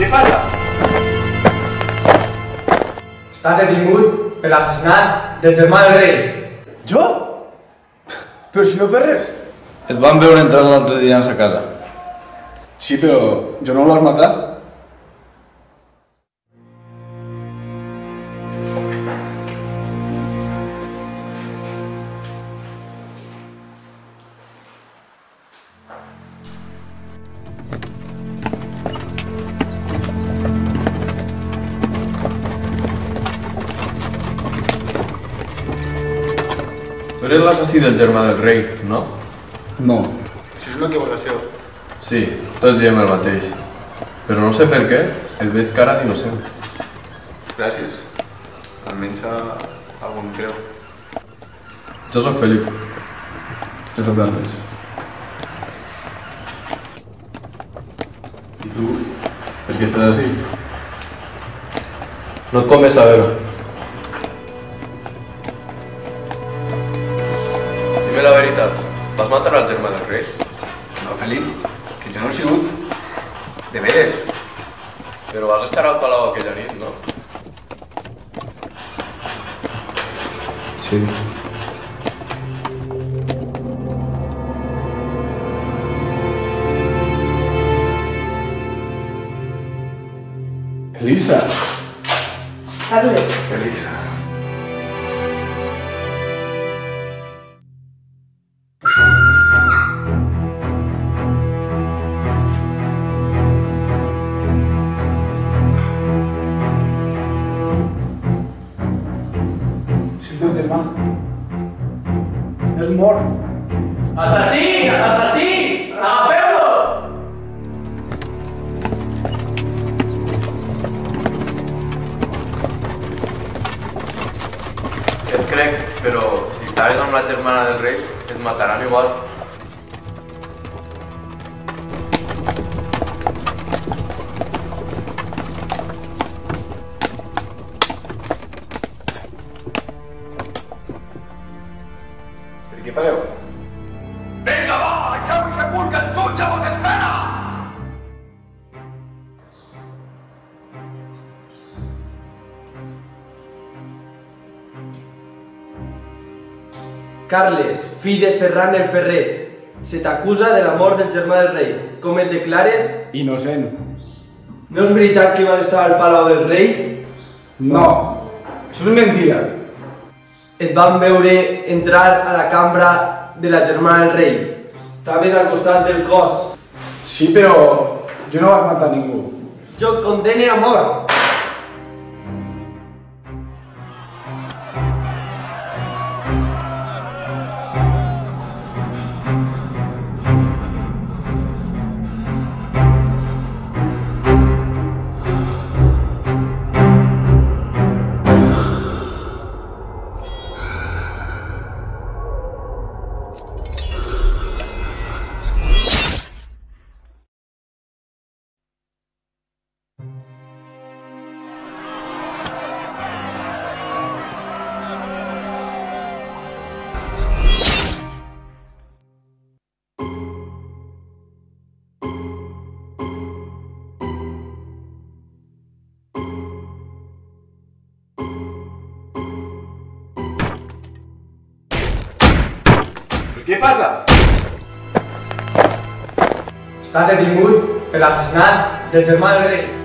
Què passa? Està detingut per l'assassinat del germà del rei. Jo? Però si no fes res. Et van veure entrar l'altre dia a sa casa. Sí, però jo no el vas matar. Tu eres l'assassí del germà del rei, no? No. Això és una equivocació. Sí, tots diem el mateix. Però no sé per què, et veig cara d'innocent. Gràcies. Almenys algú em creu. Jo sóc Felip. Jo sóc d'Andrés. I tu? Per què estàs ací? No et convé saber-ho. Dime la veritat. Vas matar al germà del rei? No, Felip, que jo no he sigut. De veres. Però vas estar al palau aquella nit, no? Sí. Elisa. Carles, Elisa. Si el teu germà és mort. Assassí! Assassí! Agafeu-lo! Et crec, però si estaves amb la germana del rei, et mataran igual. Per què pareu? Vinga, va! Aixeu-vos a cul, que el jutge vos espera! Carles, fill de Ferran el Ferrer, se t'acusa de la mort del germà del rei. Com et declares? Innocent. No és veritat que vas estar al palau del rei? No. Això és mentira. Et van veure entrar a la cambra de la germana del rei. Estaves al costat del cos. Sí, però jo no vaig matar ningú. Jo et condene a mort. Què passa? Està detingut per l'assassinat del germà del rei.